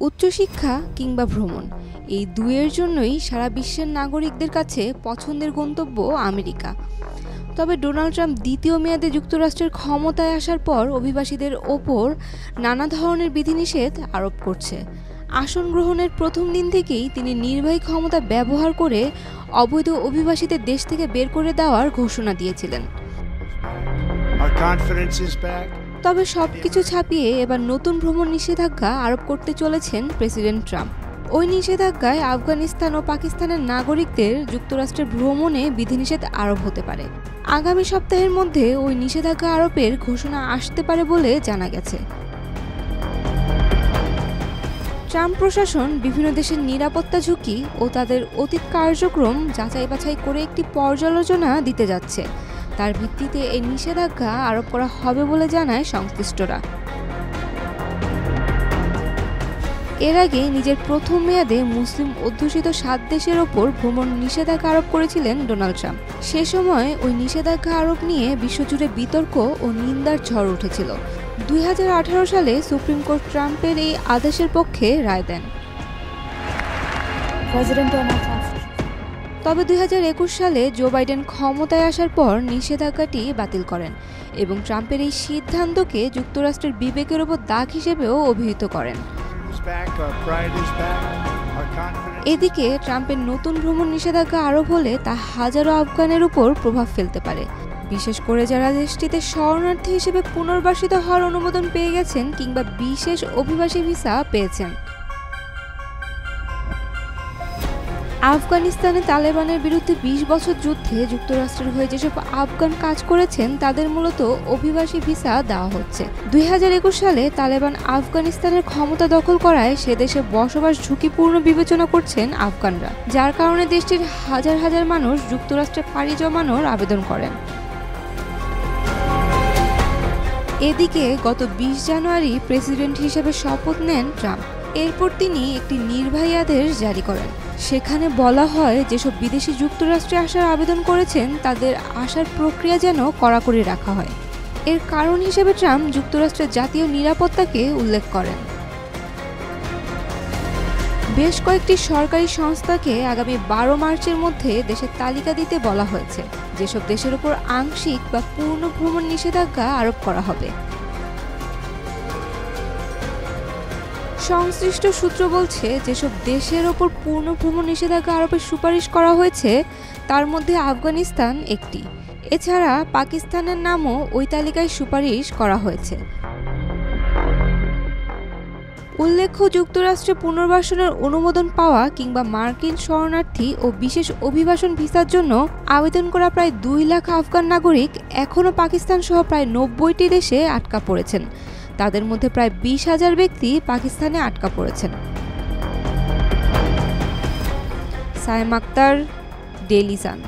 উচ্চশিক্ষা কিংবা ভ্রমণ, এই দুইয়ের জন্যই সারা বিশ্বের নাগরিকদের কাছে পছন্দের গন্তব্য আমেরিকা। তবে ডোনাল্ড ট্রাম্প দ্বিতীয় মেয়াদে যুক্তরাষ্ট্রের ক্ষমতায় আসার পর অভিবাসীদের ওপর নানা ধরনের বিধিনিষেধ আরোপ করছে। আসন গ্রহণের প্রথম দিন থেকেই তিনি নির্বাহী ক্ষমতা ব্যবহার করে অবৈধ অভিবাসীদের দেশ থেকে বের করে দেওয়ার ঘোষণা দিয়েছিলেন। তবে সবকিছু ছাপিয়ে এবার নতুন ভ্রমণ নিষেধাজ্ঞা আরোপ করতে চলেছেন প্রেসিডেন্ট ট্রাম্প। ওই নিষেধাজ্ঞায় আফগানিস্তান ও পাকিস্তানের নাগরিকদের যুক্তরাষ্ট্রে ভ্রমণে বিধিনিষেধ আরোপ হতে পারে। আগামী সপ্তাহের মধ্যে ওই নিষেধাজ্ঞা আরোপের ঘোষণা আসতে পারে বলে জানা গেছে। ট্রাম্প প্রশাসন বিভিন্ন দেশের নিরাপত্তা ঝুঁকি ও তাদের অতীত কার্যক্রম যাচাই বাছাই করে একটি পর্যালোচনা দিতে যাচ্ছে। তার ভিত্তিতে এই নিষেধাজ্ঞা আরোপ করা হবে বলে জানায় সংশ্লিষ্টরা। এর আগে নিজের প্রথম মেয়াদে মুসলিম অধ্যুষিত ৭ দেশের ওপর ভ্রমণ নিষেধাজ্ঞা আরোপ করেছিলেন ডোনাল্ড ট্রাম্প। সে সময় ওই নিষেধাজ্ঞা আরোপ নিয়ে বিশ্বজুড়ে বিতর্ক ও নিন্দার ঝড় উঠেছিল। ২০১৮ সালে সুপ্রিম কোর্ট ট্রাম্পের এই আদেশের পক্ষে রায় দেন। তবে ২০২১ সালে জো বাইডেন ক্ষমতায় আসার পর নিষেধাজ্ঞাটি বাতিল করেন এবং ট্রাম্পের এই সিদ্ধান্তকে যুক্তরাষ্ট্রের বিবেকের ওপর দাগ হিসেবেও অভিহিত করেন। এদিকে ট্রাম্পের নতুন ভ্রমণ নিষেধাজ্ঞা আরোপ হলে তা হাজারো আফগানের উপর প্রভাব ফেলতে পারে, বিশেষ করে যারা দেশটিতে শরণার্থী হিসেবে পুনর্বাসিত হওয়ার অনুমোদন পেয়ে গেছেন কিংবা বিশেষ অভিবাসী ভিসা পেয়েছেন। আফগানিস্তানে তালেবানের বিরুদ্ধে ২০ বছর যুদ্ধে যুক্তরাষ্ট্রের হয়ে যেসব আফগান কাজ করেছেন তাদের মূলত অভিবাসী ভিসা দেওয়া হচ্ছে। ২০২১ সালে তালেবান আফগানিস্তানের ক্ষমতা দখল করায় সে দেশে বসবাস ঝুঁকিপূর্ণ বিবেচনা করছেন আফগানরা, যার কারণে দেশটির হাজার হাজার মানুষ যুক্তরাষ্ট্রে পাড়ি জমানোর আবেদন করেন। এদিকে গত ২০ জানুয়ারি প্রেসিডেন্ট হিসেবে শপথ নেন ট্রাম্প। এরপর তিনি একটি নির্বাহী আদেশ জারি করেন। সেখানে বলা হয় যেসব বিদেশি যুক্তরাষ্ট্রে আসার আবেদন করেছেন তাদের আসার প্রক্রিয়া যেন কড়াকড়ি রাখা হয়। এর কারণ হিসেবে ট্রাম্প যুক্তরাষ্ট্রের জাতীয় নিরাপত্তাকে উল্লেখ করেন। বেশ কয়েকটি সরকারি সংস্থাকে আগামী ১২ মার্চের মধ্যে দেশের তালিকা দিতে বলা হয়েছে, যেসব দেশের উপর আংশিক বা পূর্ণ ভ্রমণ নিষেধাজ্ঞা আরোপ করা হবে। সংশ্লিষ্ট সূত্র বলছে যেসব দেশের ওপর পূর্ণ ভ্রমণ নিষেধাজ্ঞা আরোপের সুপারিশ করা হয়েছে তার মধ্যে আফগানিস্তান একটি। এছাড়া পাকিস্তানের নামও ওই তালিকায় সুপারিশ করা হয়েছে। উল্লেখ্য, যুক্তরাষ্ট্রে পুনর্বাসনের অনুমোদন পাওয়া কিংবা মার্কিন শরণার্থী ও বিশেষ অভিবাসন ভিসার জন্য আবেদন করা প্রায় ২ লাখ আফগান নাগরিক এখনও পাকিস্তান সহ প্রায় ৯০টি দেশে আটকা পড়েছেন। তাদের মধ্যে প্রায় ২০,০০০ ব্যক্তি পাকিস্তানে আটকা পড়েছেন। Sayem Akter, Daily Sun.